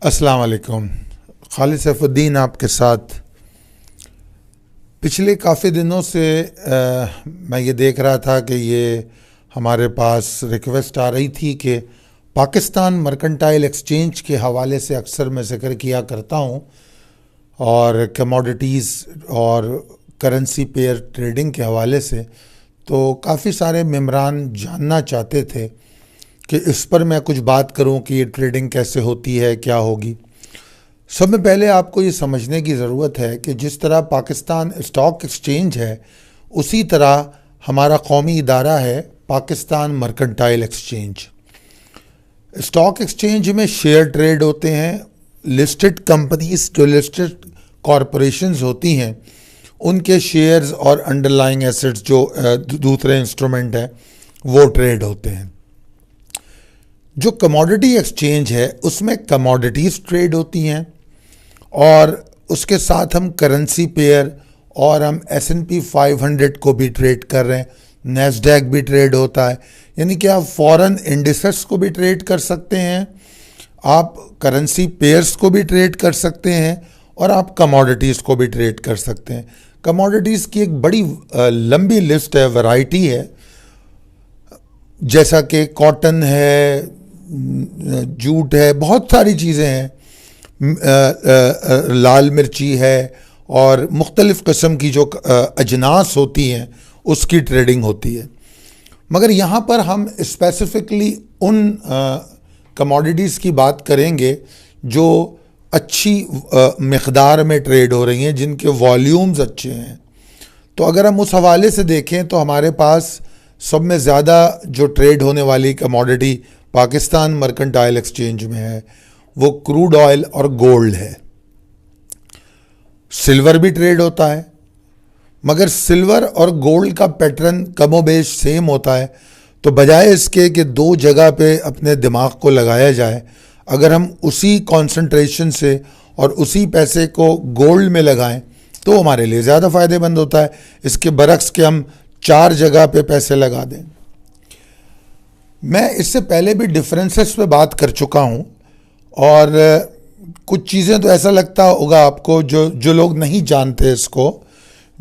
अस्सलाम वालेकुम। खालिद सैफुद्दीन आपके साथ। पिछले काफ़ी दिनों से मैं ये देख रहा था कि ये हमारे पास रिक्वेस्ट आ रही थी कि पाकिस्तान मर्केंटाइल एक्सचेंज के हवाले से अक्सर मैं ज़िक्र किया करता हूँ और कमोडिटीज़ और करेंसी पेयर ट्रेडिंग के हवाले से, तो काफ़ी सारे मेम्बरान जानना चाहते थे कि इस पर मैं कुछ बात करूं कि ये ट्रेडिंग कैसे होती है, क्या होगी। सब में पहले आपको ये समझने की ज़रूरत है कि जिस तरह पाकिस्तान स्टॉक एक्सचेंज है, उसी तरह हमारा कौमी इदारा है Pakistan mercantile exchange. Stock exchange में शेयर ट्रेड होते हैं। लिस्टेड कंपनीज जो लिस्टेड कॉरपोरेशंस होती हैं, उनके शेयर्स और अंडरलाइंग एसेट्स जो दूसरे इंस्ट्रूमेंट हैं वो ट्रेड होते हैं। जो कमोडिटी एक्सचेंज है उसमें कमोडिटीज़ ट्रेड होती हैं और उसके साथ हम करेंसी पेयर और हम S&P 500 को भी ट्रेड कर रहे हैं। नैस्डैक भी ट्रेड होता है, यानी कि आप फॉरेन इंडिसेस को भी ट्रेड कर सकते हैं, आप करेंसी पेयर्स को भी ट्रेड कर सकते हैं और आप कमोडिटीज़ को भी ट्रेड कर सकते हैं। कमोडिटीज़ की एक बड़ी लंबी लिस्ट है, वैरायटी है, जैसा कि कॉटन है, जूट है, बहुत सारी चीज़ें हैं, लाल मिर्ची है और मुख्तलिफ़ किस्म की जो अजनास होती हैं उसकी ट्रेडिंग होती है। मगर यहाँ पर हम स्पेसिफ़िकली उन कमोडिटीज़ की बात करेंगे जो अच्छी मिक़दार में ट्रेड हो रही हैं, जिनके वॉल्यूम्स अच्छे हैं। तो अगर हम उस हवाले से देखें तो हमारे पास सब में ज़्यादा जो ट्रेड होने वाली कमोडिटी पाकिस्तान मर्केंटाइल एक्सचेंज में है वो क्रूड ऑयल और गोल्ड है। सिल्वर भी ट्रेड होता है, मगर सिल्वर और गोल्ड का पैटर्न कमोबेश सेम होता है। तो बजाय इसके कि दो जगह पे अपने दिमाग को लगाया जाए, अगर हम उसी कंसंट्रेशन से और उसी पैसे को गोल्ड में लगाएं तो हमारे लिए ज़्यादा फ़ायदेमंद होता है, इसके बरक्स के हम 4 जगह पे पैसे लगा दें। मैं इससे पहले भी डिफरेंसेस पे बात कर चुका हूँ और कुछ चीज़ें तो ऐसा लगता होगा आपको जो लोग नहीं जानते इसको,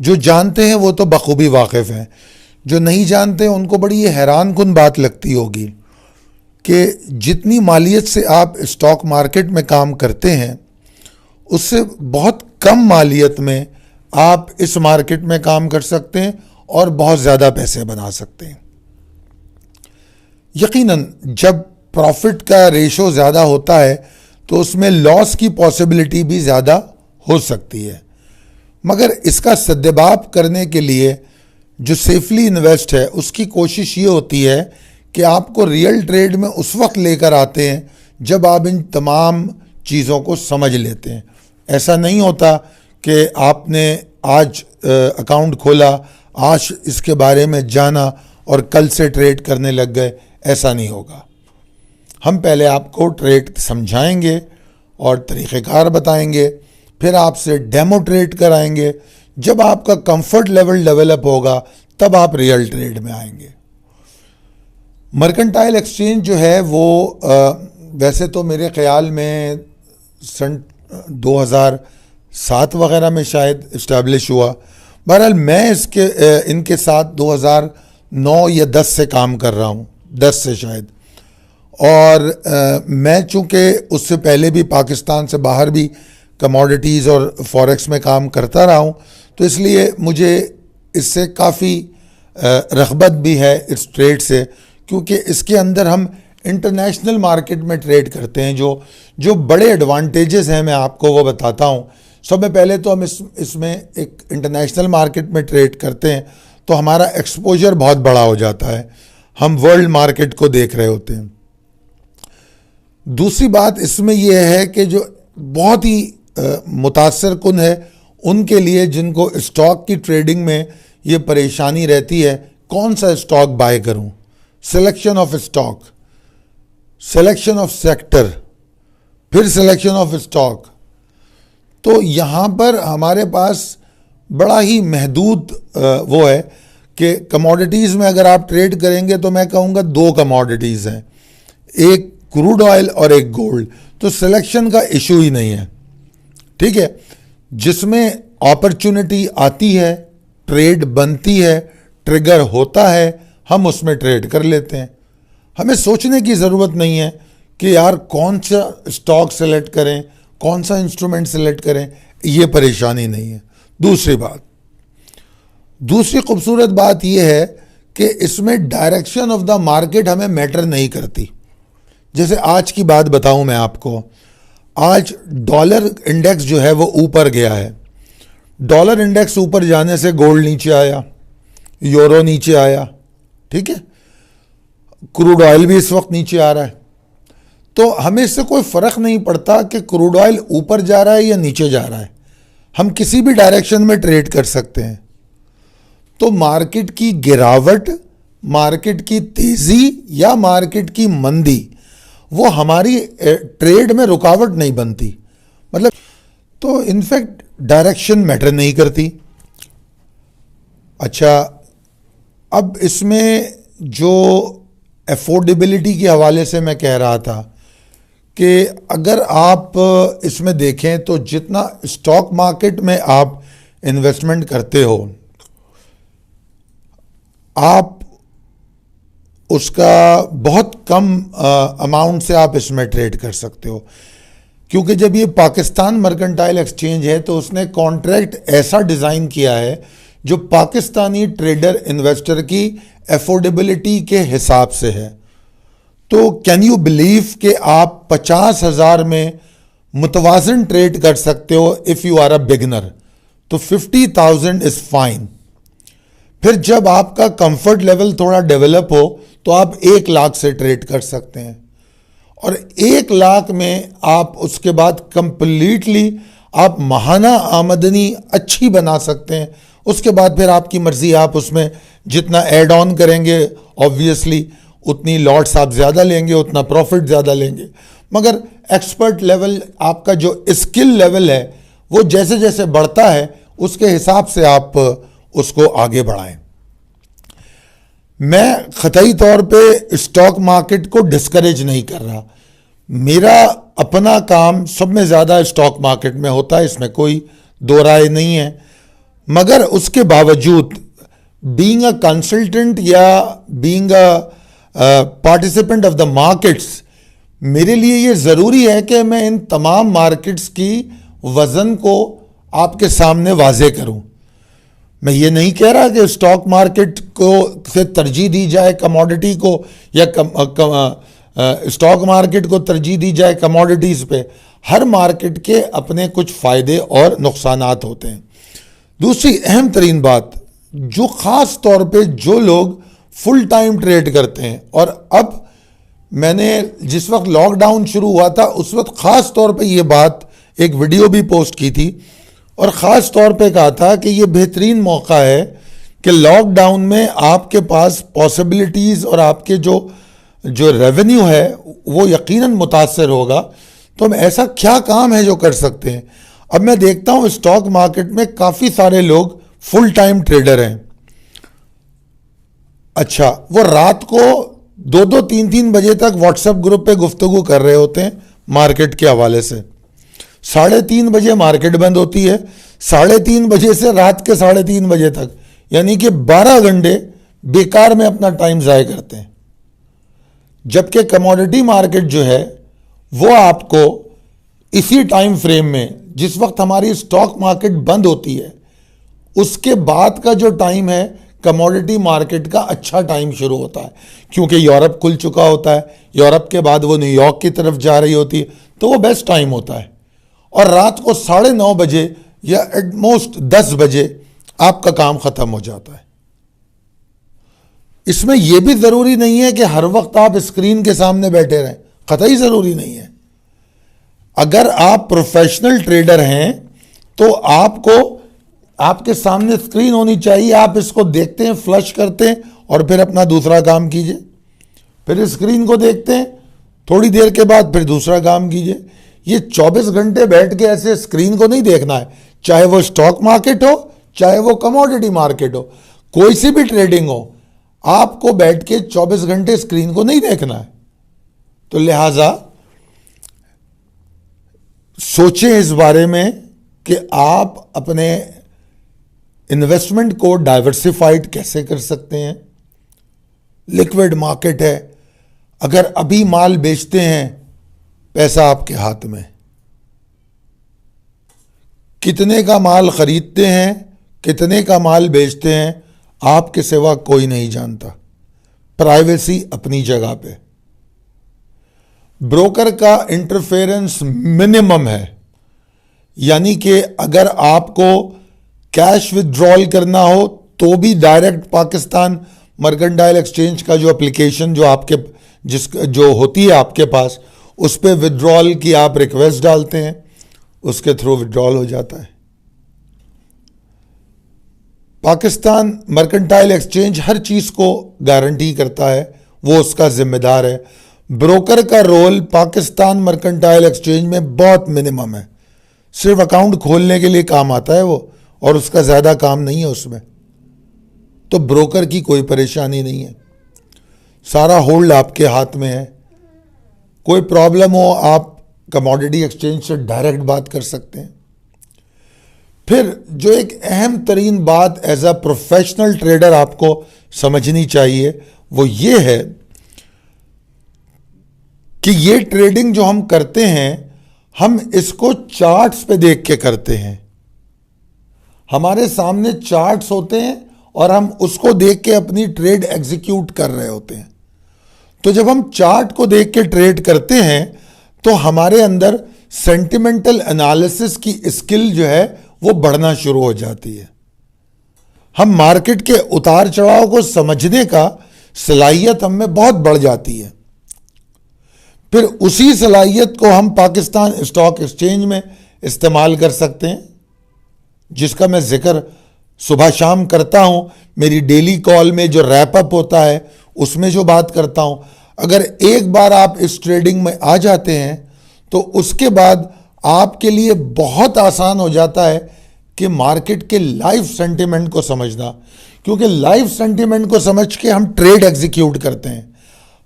जो जानते हैं वो तो बखूबी वाकिफ़ हैं, जो नहीं जानते हैं उनको बड़ी ये हैरान कुन बात लगती होगी कि जितनी मालियत से आप स्टॉक मार्केट में काम करते हैं उससे बहुत कम मालियत में आप इस मार्केट में काम कर सकते हैं और बहुत ज़्यादा पैसे बना सकते हैं। यकीनन जब प्रॉफिट का रेशो ज़्यादा होता है तो उसमें लॉस की पॉसिबिलिटी भी ज़्यादा हो सकती है, मगर इसका सद्देबाब करने के लिए जो सेफली इन्वेस्ट है उसकी कोशिश ये होती है कि आपको रियल ट्रेड में उस वक्त लेकर आते हैं जब आप इन तमाम चीज़ों को समझ लेते हैं। ऐसा नहीं होता कि आपने आज अकाउंट खोला, आज इसके बारे में जाना और कल से ट्रेड करने लग गए, ऐसा नहीं होगा। हम पहले आपको ट्रेड समझाएंगे और तरीक़ेकार बताएंगे, फिर आपसे डेमो ट्रेड कराएंगे। जब आपका कंफर्ट लेवल डेवलप होगा तब आप रियल ट्रेड में आएंगे। मर्केंटाइल एक्सचेंज जो है वो वैसे तो मेरे ख़्याल में सन 2007 वगैरह में शायद इस्टेब्लिश हुआ। बहरहाल मैं इनके साथ 2009 या 10 से काम कर रहा हूँ, 10 से शायद। और मैं चूँकि उससे पहले भी पाकिस्तान से बाहर भी कमोडिटीज़ और फॉरेक्स में काम करता रहा हूँ, तो इसलिए मुझे इससे काफ़ी रग़बत भी है इस ट्रेड से, क्योंकि इसके अंदर हम इंटरनेशनल मार्केट में ट्रेड करते हैं। जो बड़े एडवांटेजेस हैं मैं आपको वो बताता हूँ। सब में पहले तो हम इसमें एक इंटरनेशनल मार्केट में ट्रेड करते हैं तो हमारा एक्सपोजर बहुत बड़ा हो जाता है, हम वर्ल्ड मार्केट को देख रहे होते हैं। दूसरी बात इसमें यह है कि जो बहुत ही मुतासर कुन है उनके लिए जिनको स्टॉक की ट्रेडिंग में ये परेशानी रहती है, कौन सा स्टॉक बाय करूं, selection of stock, selection of sector, फिर सिलेक्शन ऑफ स्टॉक। तो यहाँ पर हमारे पास बड़ा ही महदूद वो है कि कमोडिटीज़ में अगर आप ट्रेड करेंगे तो मैं कहूँगा दो कमोडिटीज़ हैं, एक क्रूड ऑयल और एक गोल्ड। तो सिलेक्शन का इशू ही नहीं है, ठीक है। जिसमें अपॉर्चुनिटी आती है, ट्रेड बनती है, ट्रिगर होता है, हम उसमें ट्रेड कर लेते हैं। हमें सोचने की ज़रूरत नहीं है कि यार कौन सा स्टॉक सेलेक्ट करें, कौन सा इंस्ट्रूमेंट सेलेक्ट करें, ये परेशानी नहीं है। दूसरी खूबसूरत बात यह है कि इसमें डायरेक्शन ऑफ द मार्केट हमें मैटर नहीं करती। जैसे आज की बात बताऊं मैं आपको, आज डॉलर इंडेक्स जो है वो ऊपर गया है। डॉलर इंडेक्स ऊपर जाने से गोल्ड नीचे आया, यूरो नीचे आया, ठीक है। क्रूड ऑयल भी इस वक्त नीचे आ रहा है। तो हमें इससे कोई फ़र्क नहीं पड़ता कि क्रूड ऑयल ऊपर जा रहा है या नीचे जा रहा है, हम किसी भी डायरेक्शन में ट्रेड कर सकते हैं। तो मार्केट की गिरावट, मार्केट की तेज़ी या मार्केट की मंदी, वो हमारी ट्रेड में रुकावट नहीं बनती। मतलब तो इनफैक्ट डायरेक्शन मैटर नहीं करती। अच्छा, अब इसमें जो अफोर्डेबिलिटी के हवाले से मैं कह रहा था कि अगर आप इसमें देखें तो जितना स्टॉक मार्केट में आप इन्वेस्टमेंट करते हो, आप उसका बहुत कम अमाउंट से आप इसमें ट्रेड कर सकते हो। क्योंकि जब ये पाकिस्तान मर्केंटाइल एक्सचेंज है तो उसने कॉन्ट्रैक्ट ऐसा डिज़ाइन किया है जो पाकिस्तानी ट्रेडर इन्वेस्टर की अफोर्डेबिलिटी के हिसाब से है। तो कैन यू बिलीव कि आप 50,000 में मुतवाज़न ट्रेड कर सकते हो if you are a beginner, तो 50,000 इज़ फाइन। फिर जब आपका कंफर्ट लेवल थोड़ा डेवलप हो तो आप 1 लाख से ट्रेड कर सकते हैं, और 1 लाख में आप उसके बाद कंप्लीटली आप माहाना आमदनी अच्छी बना सकते हैं। उसके बाद फिर आपकी मर्ज़ी, आप उसमें जितना ऐड ऑन करेंगे ऑब्वियसली उतनी लॉट्स आप ज़्यादा लेंगे, उतना प्रॉफिट ज़्यादा लेंगे। मगर एक्सपर्ट लेवल, आपका जो स्किल लेवल है वो जैसे जैसे बढ़ता है उसके हिसाब से आप उसको आगे बढ़ाएं। मैं ख़तई तौर पे स्टॉक मार्केट को डिस्करेज नहीं कर रहा। मेरा अपना काम सब में ज़्यादा स्टॉक मार्केट में होता है, इसमें कोई दो राय नहीं है। मगर उसके बावजूद बीइंग अ कंसल्टेंट या being a participant of the markets, मेरे लिए ये ज़रूरी है कि मैं इन तमाम मार्केट्स की वज़न को आपके सामने वाज़े करूं। मैं ये नहीं कह रहा कि स्टॉक मार्केट को से तरजीह दी जाए कमोडिटी को, या स्टॉक मार्केट को तरजीह दी जाए कमोडिटीज़ पे। हर मार्केट के अपने कुछ फ़ायदे और नुकसानात होते हैं। दूसरी अहम तरीन बात, जो ख़ास तौर पे जो लोग फुल टाइम ट्रेड करते हैं, और अब मैंने जिस वक्त लॉकडाउन शुरू हुआ था उस वक्त ख़ास तौर पे ये बात एक वीडियो भी पोस्ट की थी, और ख़ास तौर पे कहा था कि ये बेहतरीन मौका है कि लॉकडाउन में आपके पास पॉसिबिलिटीज़ और आपके जो रेवेन्यू है वो यकीनन मुतासर होगा। तो हम ऐसा क्या काम है जो कर सकते हैं। अब मैं देखता हूँ स्टॉक मार्केट में काफ़ी सारे लोग फुल टाइम ट्रेडर हैं। अच्छा, वो रात को 2-2, 3-3 बजे तक व्हाट्सएप ग्रुप पे गुफ्तगू कर रहे होते हैं मार्केट के हवाले से। 3:30 बजे मार्केट बंद होती है, 3:30 बजे से रात के 3:30 बजे तक, यानी कि 12 घंटे बेकार में अपना टाइम ज़ाय करते हैं। जबकि कमोडिटी मार्केट जो है वो आपको इसी टाइम फ्रेम में, जिस वक्त हमारी स्टॉक मार्केट बंद होती है उसके बाद का जो टाइम है कमोडिटी मार्केट का अच्छा टाइम शुरू होता है, क्योंकि यूरोप खुल चुका होता है, यूरोप के बाद वो न्यूयॉर्क की तरफ जा रही होती है, तो वो बेस्ट टाइम होता है। और रात को 9:30 बजे या एटमोस्ट 10 बजे आपका काम ख़त्म हो जाता है। इसमें यह भी ज़रूरी नहीं है कि हर वक्त आप स्क्रीन के सामने बैठे रहें, क़तई ज़रूरी नहीं है। अगर आप प्रोफेशनल ट्रेडर हैं तो आपको आपके सामने स्क्रीन होनी चाहिए, आप इसको देखते हैं, फ्लश करते हैं और फिर अपना दूसरा काम कीजिए, फिर स्क्रीन को देखते हैं, थोड़ी देर के बाद फिर दूसरा काम कीजिए। ये 24 घंटे बैठ के ऐसे स्क्रीन को नहीं देखना है, चाहे वो स्टॉक मार्केट हो चाहे वो कमोडिटी मार्केट हो, कोई सी भी ट्रेडिंग हो, आपको बैठ के 24 घंटे स्क्रीन को नहीं देखना है। तो लिहाजा सोचें इस बारे में कि आप अपने इन्वेस्टमेंट को डाइवर्सिफाइड कैसे कर सकते हैं। लिक्विड मार्केट है, अगर अभी माल बेचते हैं, पैसा आपके हाथ में, कितने का माल खरीदते हैं, कितने का माल बेचते हैं, आपके सिवा कोई नहीं जानता। प्राइवेसी अपनी जगह पे, ब्रोकर का इंटरफेरेंस मिनिमम है, यानी कि अगर आपको कैश विथड्रॉल करना हो तो भी डायरेक्ट पाकिस्तान मर्केंटाइल एक्सचेंज का जो एप्लीकेशन जो आपके जो होती है आपके पास, उस पर विथड्रॉल की आप रिक्वेस्ट डालते हैं, उसके थ्रू विथड्रॉल हो जाता है। पाकिस्तान मर्केंटाइल एक्सचेंज हर चीज़ को गारंटी करता है, वो उसका जिम्मेदार है। ब्रोकर का रोल पाकिस्तान मर्केंटाइल एक्सचेंज में बहुत मिनिमम है, सिर्फ अकाउंट खोलने के लिए काम आता है वो, और उसका ज़्यादा काम नहीं है उसमें। तो ब्रोकर की कोई परेशानी नहीं है, सारा होल्ड आपके हाथ में है। कोई प्रॉब्लम हो आप कमोडिटी एक्सचेंज से डायरेक्ट बात कर सकते हैं। फिर जो एक अहम तरीन बात एज अ प्रोफेशनल ट्रेडर आपको समझनी चाहिए वो ये है कि ये ट्रेडिंग जो हम करते हैं, हम इसको चार्ट्स पे देख के करते हैं। हमारे सामने चार्ट्स होते हैं और हम उसको देख के अपनी ट्रेड एग्जीक्यूट कर रहे होते हैं। तो जब हम चार्ट को देख के ट्रेड करते हैं तो हमारे अंदर सेंटिमेंटल एनालिसिस की स्किल जो है वो बढ़ना शुरू हो जाती है। हम मार्केट के उतार चढ़ाव को समझने का सलाहियत हम में बहुत बढ़ जाती है। फिर उसी सलाहियत को हम पाकिस्तान स्टॉक एक्सचेंज में इस्तेमाल कर सकते हैं, जिसका मैं जिक्र सुबह शाम करता हूं। मेरी डेली कॉल में जो रैप अप होता है उसमें जो बात करता हूं। अगर एक बार आप इस ट्रेडिंग में आ जाते हैं तो उसके बाद आपके लिए बहुत आसान हो जाता है कि मार्केट के लाइव सेंटिमेंट को समझना, क्योंकि लाइव सेंटिमेंट को समझ के हम ट्रेड एग्जीक्यूट करते हैं।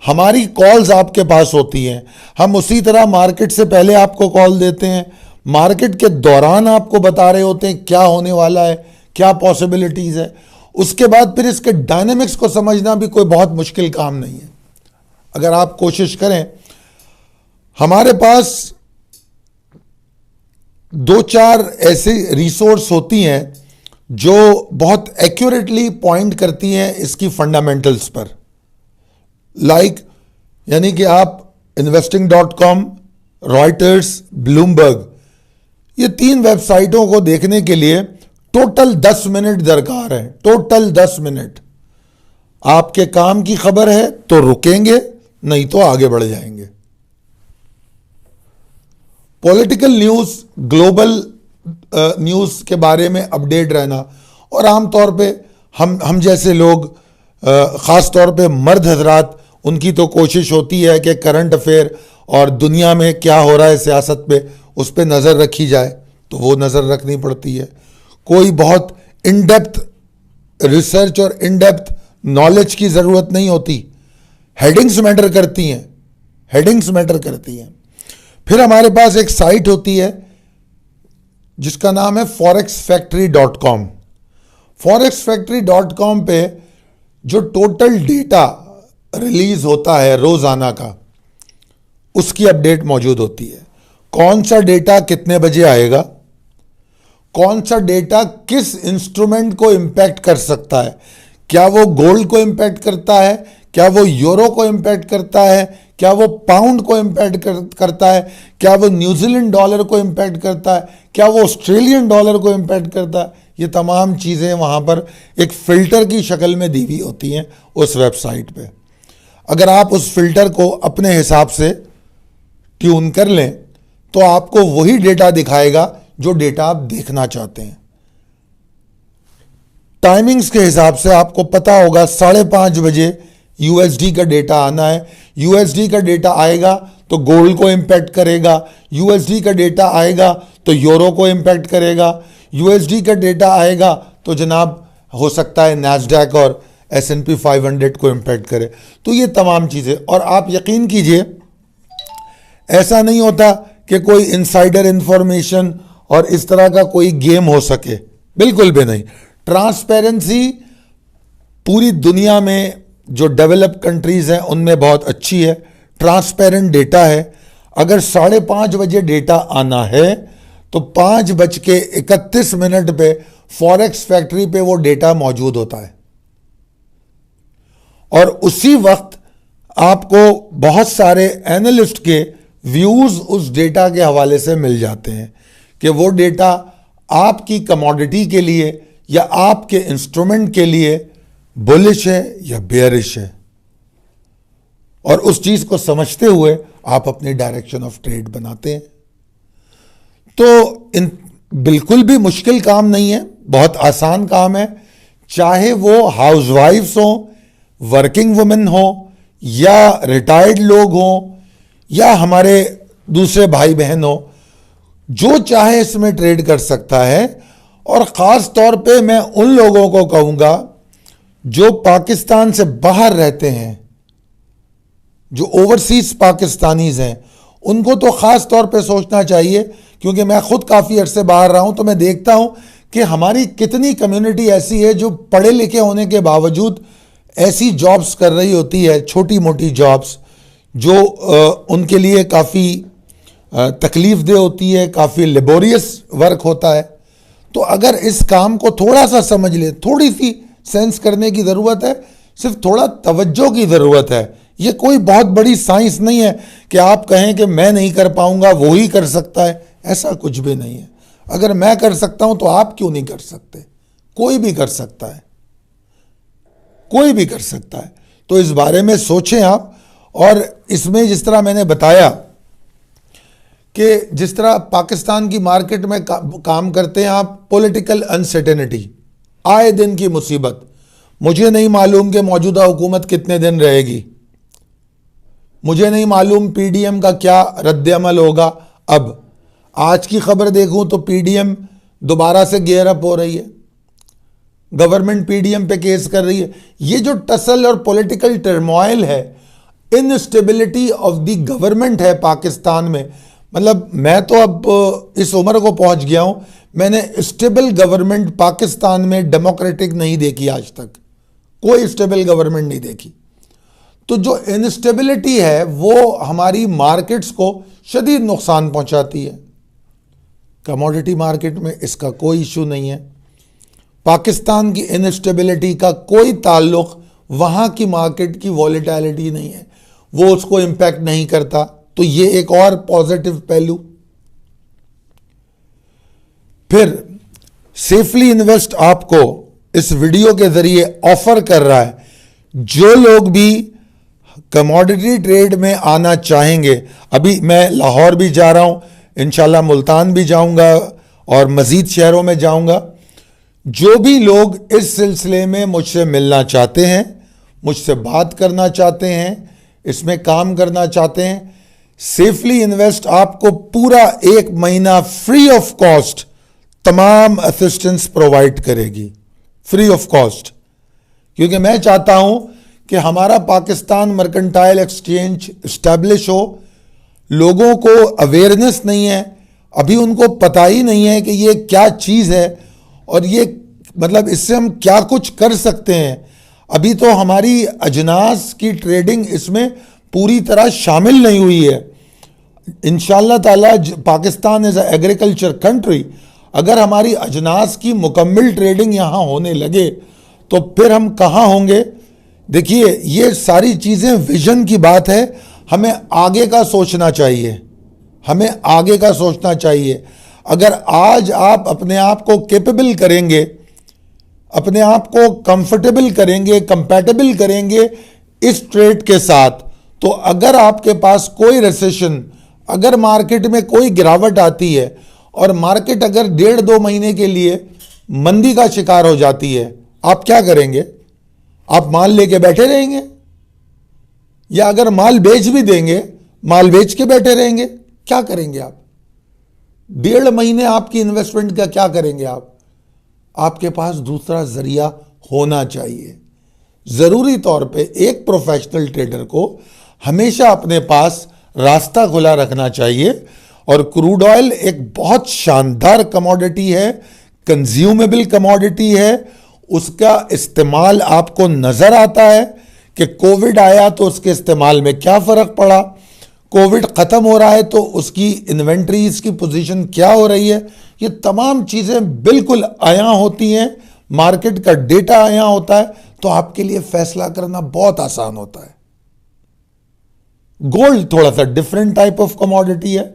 हमारी कॉल्स आपके पास होती हैं, हम उसी तरह मार्केट से पहले आपको कॉल देते हैं, मार्केट के दौरान आपको बता रहे होते हैं क्या होने वाला है, क्या पॉसिबिलिटीज़ है। उसके बाद फिर इसके डायनेमिक्स को समझना भी कोई बहुत मुश्किल काम नहीं है। अगर आप कोशिश करें, हमारे पास दो चार ऐसी रिसोर्स होती हैं जो बहुत एक्यूरेटली पॉइंट करती हैं इसकी फंडामेंटल्स पर। यानी कि आप investing.com, रॉयटर्स, ब्लूमबर्ग, ये 3 वेबसाइटों को देखने के लिए टोटल 10 मिनट दरकार है। Total 10 minute. आपके काम की खबर है तो रुकेंगे, नहीं तो आगे बढ़ जाएंगे। पॉलिटिकल न्यूज़, ग्लोबल न्यूज़ के बारे में अपडेट रहना, और आमतौर पे हम जैसे लोग, ख़ास तौर पे मर्द हजरात, उनकी तो कोशिश होती है कि करंट अफेयर और दुनिया में क्या हो रहा है सियासत पे, उस पर नज़र रखी जाए, तो वो नज़र रखनी पड़ती है। कोई बहुत इन डेप्थ रिसर्च और इन डेप्थ नॉलेज की ज़रूरत नहीं होती। हेडिंग्स मैटर करती हैं, हेडिंग्स मैटर करती हैं। फिर हमारे पास एक साइट होती है जिसका नाम है forexfactory.com। forexfactory.com पे जो टोटल डेटा रिलीज होता है रोजाना का, उसकी अपडेट मौजूद होती है। कौन सा डेटा कितने बजे आएगा, कौन सा डेटा किस इंस्ट्रूमेंट को इंपैक्ट कर सकता है, क्या वो गोल्ड को इंपैक्ट करता है, क्या वो यूरो को इंपैक्ट करता है, क्या वो पाउंड को इंपैक्ट करता है, क्या वो न्यूजीलैंड डॉलर को इंपैक्ट करता है, क्या वो ऑस्ट्रेलियन डॉलर को इंपैक्ट करता है। ये तमाम चीज़ें वहाँ पर एक फ़िल्टर की शक्ल में दी हुई होती हैं उस वेबसाइट पे। अगर आप उस फिल्टर को अपने हिसाब से ट्यून कर लें तो आपको वही डेटा दिखाएगा जो डेटा आप देखना चाहते हैं। टाइमिंग्स के हिसाब से आपको पता होगा 5:30 बजे यूएसडी का डेटा आना है। यूएसडी का डेटा आएगा तो गोल्ड को इंपैक्ट करेगा, यूएसडी का डेटा आएगा तो यूरो को इंपैक्ट करेगा, यूएसडी का डेटा आएगा तो जनाब हो सकता है नैस्डैक और S&P 500 को इम्पैक्ट करे। तो ये तमाम चीज़ें, और आप यकीन कीजिए ऐसा नहीं होता कि कोई इनसाइडर इंफॉर्मेशन और इस तरह का कोई गेम हो सके, बिल्कुल भी नहीं। ट्रांसपेरेंसी पूरी दुनिया में जो डेवलप कंट्रीज हैं उनमें बहुत अच्छी है, ट्रांसपेरेंट डेटा है। अगर 5:30 बजे डेटा आना है तो 5:31 पे फॉरेक्स फैक्ट्री पे वो डेटा मौजूद होता है, और उसी वक्त आपको बहुत सारे एनालिस्ट के व्यूज उस डेटा के हवाले से मिल जाते हैं कि वो डेटा आपकी कमोडिटी के लिए या आपके इंस्ट्रूमेंट के लिए बुलिश है या बेयरिश है, और उस चीज को समझते हुए आप अपनी डायरेक्शन ऑफ ट्रेड बनाते हैं। तो बिल्कुल भी मुश्किल काम नहीं है, बहुत आसान काम है। चाहे वो हाउसवाइफ्स हो, वर्किंग वुमेन हो, या रिटायर्ड लोग हो, या हमारे दूसरे भाई बहन हो, जो चाहे इसमें ट्रेड कर सकता है। और ख़ास तौर पे मैं उन लोगों को कहूँगा जो पाकिस्तान से बाहर रहते हैं, जो ओवरसीज पाकिस्तानीज हैं, उनको तो ख़ास तौर पे सोचना चाहिए, क्योंकि मैं खुद काफ़ी अरसे बाहर रहा हूँ तो मैं देखता हूँ कि हमारी कितनी कम्युनिटी ऐसी है जो पढ़े लिखे होने के बावजूद ऐसी जॉब्स कर रही होती है, छोटी मोटी जॉब्स, जो उनके लिए काफ़ी तकलीफ दे होती है, काफ़ी लेबोरियस वर्क होता है। तो अगर इस काम को थोड़ा सा समझ ले, थोड़ी सी सेंस करने की ज़रूरत है, सिर्फ थोड़ा तवज्जो की ज़रूरत है। ये कोई बहुत बड़ी साइंस नहीं है कि आप कहें कि मैं नहीं कर पाऊंगा, वो ही कर सकता है, ऐसा कुछ भी नहीं है। अगर मैं कर सकता हूं तो आप क्यों नहीं कर सकते? कोई भी कर सकता है, कोई भी कर सकता है। तो इस बारे में सोचें आप। और इसमें जिस तरह मैंने बताया कि जिस तरह पाकिस्तान की मार्केट में काम करते हैं आप, पॉलिटिकल अनसर्टेनिटी, आए दिन की मुसीबत। मुझे नहीं मालूम कि मौजूदा हुकूमत कितने दिन रहेगी, मुझे नहीं मालूम पीडीएम का क्या रद्द-ए-अमल होगा। अब आज की खबर देखूं तो पीडीएम दोबारा से गेयर अप हो रही है, गवर्नमेंट पीडीएम पे केस कर रही है। ये जो टसल और पॉलिटिकल टर्मोइल है, इनस्टेबिलिटी ऑफ द गवर्नमेंट है पाकिस्तान में, मतलब मैं तो अब इस उम्र को पहुंच गया हूं, मैंने स्टेबल गवर्नमेंट पाकिस्तान में डेमोक्रेटिक नहीं देखी आज तक, कोई स्टेबल गवर्नमेंट नहीं देखी। तो जो इनस्टेबिलिटी है वो हमारी मार्केट्स को शदीद नुकसान पहुंचाती है। कमोडिटी मार्केट में इसका कोई इशू नहीं है। पाकिस्तान की इनस्टेबिलिटी का कोई ताल्लुक वहाँ की मार्केट की वॉलेटिलिटी नहीं है, वो उसको इम्पैक्ट नहीं करता। तो ये एक और पॉजिटिव पहलू। फिर सेफली इन्वेस्ट आपको इस वीडियो के जरिए ऑफर कर रहा है, जो लोग भी कमोडिटी ट्रेड में आना चाहेंगे। अभी मैं लाहौर भी जा रहा हूं, इंशाल्लाह मुल्तान भी जाऊंगा और मज़ीद शहरों में जाऊंगा। जो भी लोग इस सिलसिले में मुझसे मिलना चाहते हैं, मुझसे बात करना चाहते हैं, इसमें काम करना चाहते हैं, सेफली इन्वेस्ट आपको पूरा 1 महीना फ्री ऑफ कॉस्ट तमाम असिस्टेंस प्रोवाइड करेगी, फ्री ऑफ कॉस्ट। क्योंकि मैं चाहता हूं कि हमारा पाकिस्तान मर्केंटाइल एक्सचेंज इस्टेब्लिश हो। लोगों को अवेयरनेस नहीं है, अभी उनको पता ही नहीं है कि ये क्या चीज़ है और ये मतलब इससे हम क्या कुछ कर सकते हैं। अभी तो हमारी अजनास की ट्रेडिंग इसमें पूरी तरह शामिल नहीं हुई है। इंशाअल्लाह ताला Pakistan is a agriculture country, अगर हमारी अजनास की मुकम्मल ट्रेडिंग यहाँ होने लगे तो फिर हम कहाँ होंगे। देखिए ये सारी चीज़ें विजन की बात है, हमें आगे का सोचना चाहिए, हमें आगे का सोचना चाहिए। अगर आज आप अपने आप को कैपेबल करेंगे, अपने आप को कंफर्टेबल करेंगे, कंपैटिबल करेंगे इस ट्रेड के साथ, तो अगर आपके पास कोई रिसेशन, अगर मार्केट में कोई गिरावट आती है और मार्केट अगर 1.5-2 महीने के लिए मंदी का शिकार हो जाती है, आप क्या करेंगे? आप माल लेके बैठे रहेंगे, या अगर माल बेच भी देंगे, माल बेच के बैठे रहेंगे? क्या करेंगे आप? 1.5 महीने आपकी इन्वेस्टमेंट का क्या करेंगे आप? आपके पास दूसरा जरिया होना चाहिए। ज़रूरी तौर पे एक प्रोफेशनल ट्रेडर को हमेशा अपने पास रास्ता खुला रखना चाहिए। और क्रूड ऑयल एक बहुत शानदार कमोडिटी है, कंज्यूमेबल कमोडिटी है। उसका इस्तेमाल आपको नज़र आता है कि कोविड आया तो उसके इस्तेमाल में क्या फ़र्क पड़ा, कोविड ख़त्म हो रहा है तो उसकी इन्वेंट्रीज की पोजीशन क्या हो रही है। ये तमाम चीज़ें बिल्कुल आया होती हैं, मार्केट का डेटा आया होता है, तो आपके लिए फैसला करना बहुत आसान होता है। गोल्ड थोड़ा सा डिफरेंट टाइप ऑफ कमोडिटी है।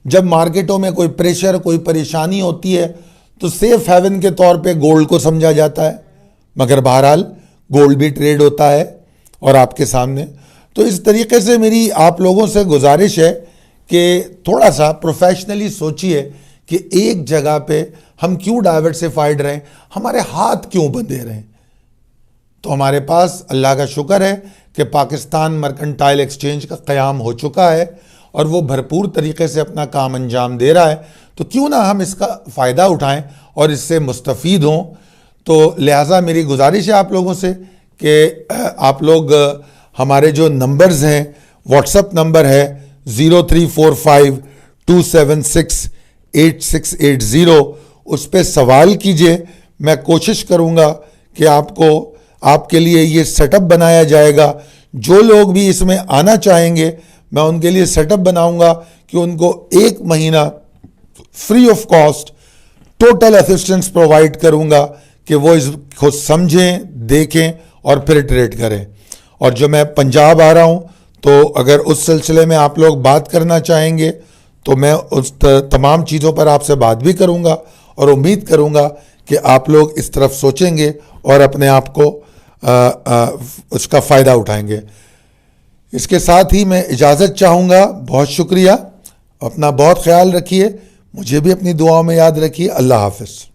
जब मार्केटों में कोई प्रेशर, कोई परेशानी होती है तो सेफ हेवन के तौर पे गोल्ड को समझा जाता है, मगर बहरहाल गोल्ड भी ट्रेड होता है और आपके सामने। तो इस तरीके से मेरी आप लोगों से गुजारिश है कि थोड़ा सा प्रोफेशनली सोचिए कि एक जगह पे हम क्यों डाइवर्सिफाइड रहें, हमारे हाथ क्यों बंधे रहें। तो हमारे पास अल्लाह का शुक्र है कि पाकिस्तान मर्केंटाइल एक्सचेंज का क़याम हो चुका है और वो भरपूर तरीके से अपना काम अंजाम दे रहा है। तो क्यों ना हम इसका फ़ायदा उठाएं और इससे मुस्तफ़ीद हों। तो लिहाजा मेरी गुजारिश है आप लोगों से कि आप लोग हमारे जो नंबर्स हैं, व्हाट्सएप नंबर है 0345276880, उस पर सवाल कीजिए। मैं कोशिश करूँगा कि आपके लिए ये सेटअप बनाया जाएगा। जो लोग भी इसमें आना चाहेंगे मैं उनके लिए सेटअप बनाऊंगा कि उनको 1 महीना free of cost total assistance provide करूंगा कि वो इसको समझें, देखें और फिर ट्रेड करें। और जो मैं पंजाब आ रहा हूं तो अगर उस सिलसिले में आप लोग बात करना चाहेंगे तो मैं उस तमाम चीज़ों पर आपसे बात भी करूंगा और उम्मीद करूंगा कि आप लोग इस तरफ सोचेंगे और अपने आप को उसका फ़ायदा उठाएंगे। इसके साथ ही मैं इजाज़त चाहूँगा। बहुत शुक्रिया, अपना बहुत ख्याल रखिए, मुझे भी अपनी दुआओं में याद रखिए। अल्लाह हाफ़िज़।